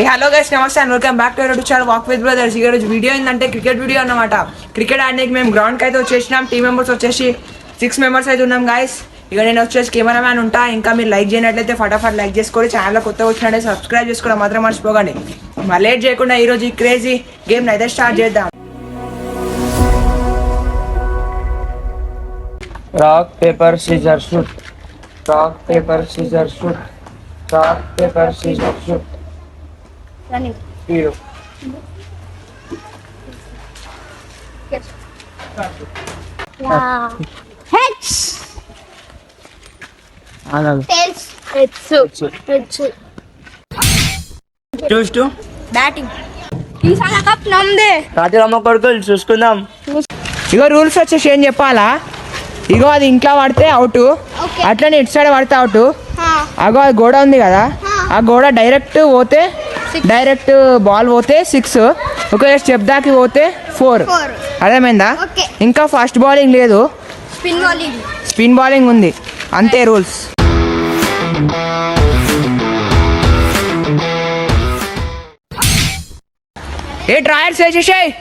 Hello guys, నమస్తే and welcome back to YouTube channel walk with brothers. ఈ రోజు video ఏంటంటే క్రికెట్ వీడియో అన్నమాట. క్రికెట్ ఆడడానికి మేము గ్రౌండ్కి అయితే వచ్చేసినాం. టీమ్ మెంబర్స్ వచ్చేసి 6 మెంబర్స్ అయితే ఉన్నాం గైస్. ఇక నేను వచ్చేసి కెమెరా మ్యాన్ ఉంటా. ఇంకా మీరు లైక్ చేయనట్లయితే ఫటాఫట్ లైక్ చేసుకోండి. ఛానల్ కొత్తగా వచ్చినట్లయితే సబ్స్క్రైబ్ చేసుకోవడం మాత్రం మర్చిపోకండి. మరి లేట్ చేయకుండా ఈరోజు ఈ క్రేజీ గేమ్ అయితే స్టార్ట్ చేద్దాం. Rock paper scissor shoot. Rock paper scissor shoot. Rock paper scissor shoot. Running. Hero. Yeah. Heads. Tails. Heads. Choose to Batting. ఈసారి కప్ నమ్దే. రాజరమ్మ కొడుకులు చూసుకుందాం. ఇగో రూల్స్ వచ్చేసి ఏం చెప్పాలా? ఇగో అది ఇంట్లో పడితే అవుట్, అట్లనే ఇటు సైడ్ పడితే అవుట్. అగో అది గోడ ఉంది కదా, ఆ గోడ డైరెక్ట్ పోతే డైరెక్ట్ బాల్ పోతే 6, ఒక స్టెప్ దాకి పోతే 4. అర్థమైందా? ఇంకా ఫస్ట్ బౌలింగ్ లేదు, స్పిన్ బౌలింగ్ ఉంది, అంతే రూల్స్. ఏ ట్రయల్స్ వేసేసాయి.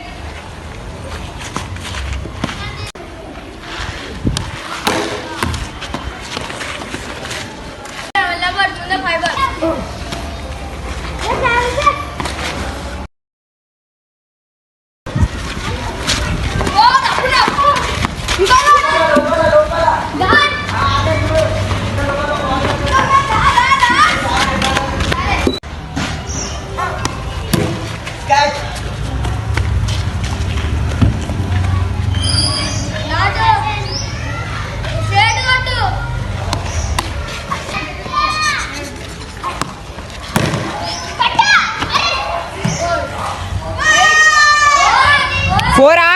ఫోరా?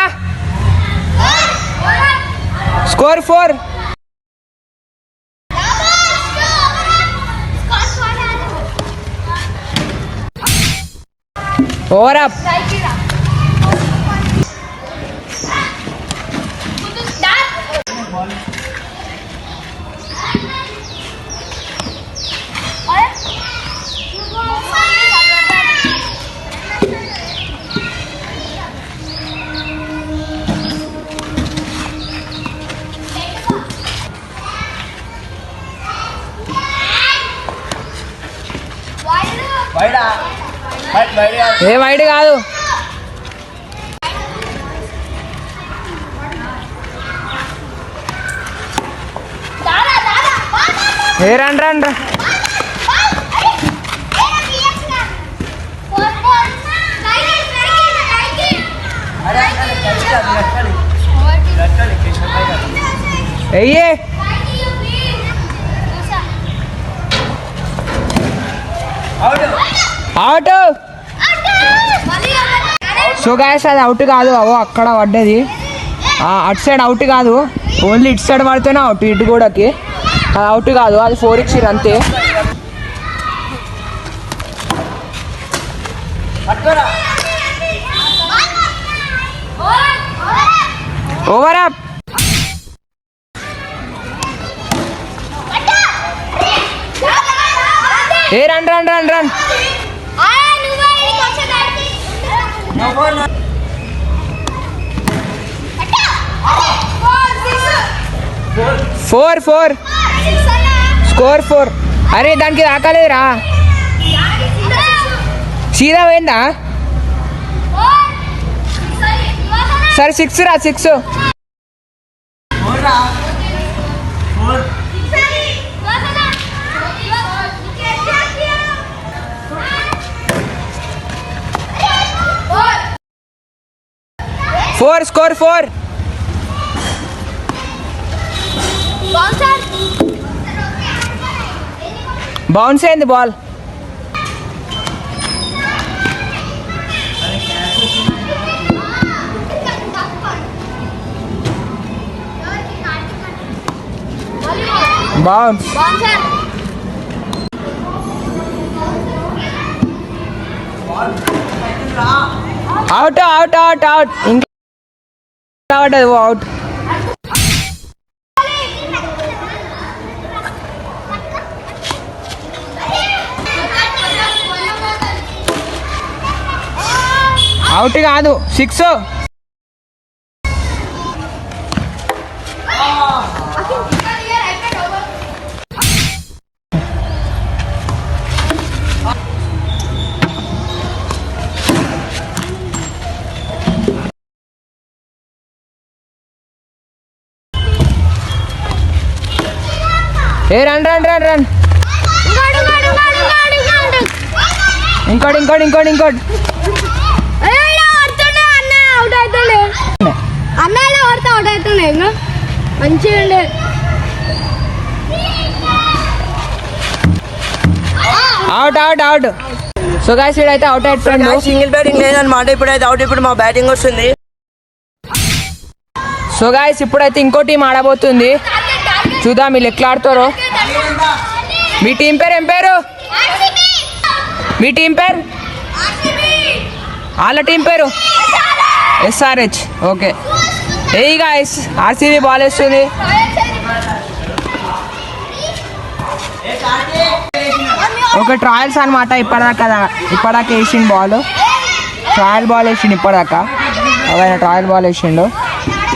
స్కోర్ 4. Over up. ఏ వైడ్ కాదు, ఏ రన్ రన్ రా. అయ్యే అవుట్. సో గాయస్ అది అవుట్ కాదు, అవో అక్కడ పడ్డది, అటు సైడ్ అవుట్ కాదు, ఓన్లీ ఇటు సైడ్ పడితేనే అవుట్. ఇటు కూడాకి అది అవుట్ కాదు, అది 4 ఇచ్చిర్రు అంతే. Over up. ఏ run run run run. 4 score 4. అరే దానికి రాకలేదురా, సీదా పోయిందా? సరే 6 రా, 6. స్కోర్ 4. బౌన్స్ అయింది ball. Bounce. Out out out out. ఇంకా అవుట్. అవుట్ కాదు 6. ఏ రన్ రన్ రన్ రన్ ఇంకోటి అన్నయ్య పడితే అవుట్ అవుతుండే ఇంకా మంచిగా ఉండే. అవుట్ సో గైస్ ఇడైతే అవుట్ అయిపోయిండు. సింగిల్ బ్యాటింగ్ లేదన్నమాట. ఇప్పుడైతే అవుట్. ఇప్పుడు మా బ్యాటింగ్ వస్తుంది. సో గైస్ ఇప్పుడైతే ఇంకో టీం ఆడబోతుంది. చూద్దాం వీళ్ళు ఎట్లా ఆడతారో. మీ టీం పేరు ఏం పేరు? మీ టీం పేరు? వాళ్ళ టీం పేరు SRH. ఓకే ఏ గైస్ RCB బాల్ వేస్తుంది. ఓకే ట్రయల్స్ అనమాట. ఇప్పటిదాకా వేసిండు బాల్. ట్రయల్ బాల్ వేసిండు ఇప్పటిదాకా. అవైనా ట్రయల్ బాల్ వేసిండు.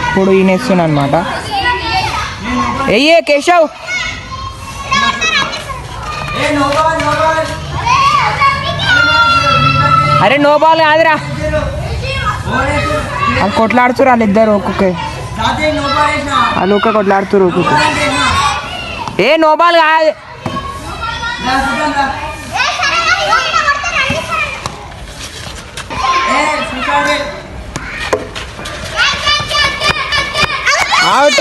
ఇప్పుడు ఈయన వేస్తుండు అనమాట. ఏయే కేశవ్ అరే నో బాల్ కాదురా. వాళ్ళు కొట్లాడుతురు వాళ్ళిద్దరు ఒక్కొక్క. వాళ్ళు ఒక్క కొట్లాడుతురు ఒక్కొక్క. ఏ నో బాల్ కాదు. అవుట్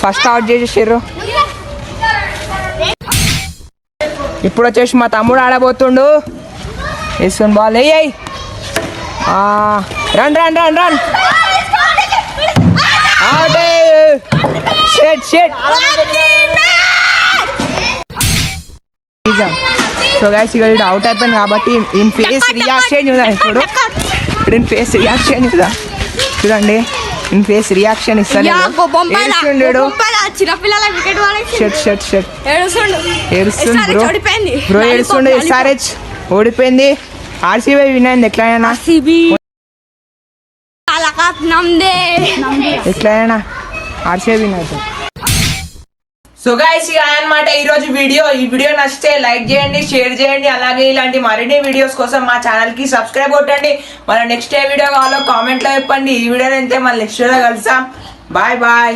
ఫస్ట్ అవుట్ చేసేసారు. ఇప్పుడు వచ్చేసి మా తమ్ముడు ఆడబోతుండు. వేసుకొని బాల్ వేయ్. Run out. సో గైస్ ఇక అవుట్ అయిపోయింది కాబట్టి ఇన్ ఫేస్ రియాక్షన్ చూద్దాం. ఇప్పుడు ఇన్ ఫేస్ రియాక్షన్ చూడండి. ఇన్ ఫేస్ రియాక్షన్ ఇస్తాడు. బ్రో ఏడుస్తుండే. SRH ఓడిపోయింది. RCB విన్ అయింది. ఎట్లయినా ఎట్లయినా RCB విన్ అవుతుంది. సో గైస్ ఇక అన్నమాట ఈరోజు వీడియో. ఈ వీడియో నచ్చితే లైక్ చేయండి, షేర్ చేయండి. అలాగే ఇలాంటి మరిన్ని వీడియోస్ కోసం మా ఛానల్ కి సబ్స్క్రైబ్ కొట్టండి. మన నెక్స్ట్ ఏ వీడియో కావాలో కామెంట్లో చెప్పండి. ఈ వీడియో అయితే మళ్ళీ నెక్స్ట్ వీడియో కలుస్తాం. బాయ్.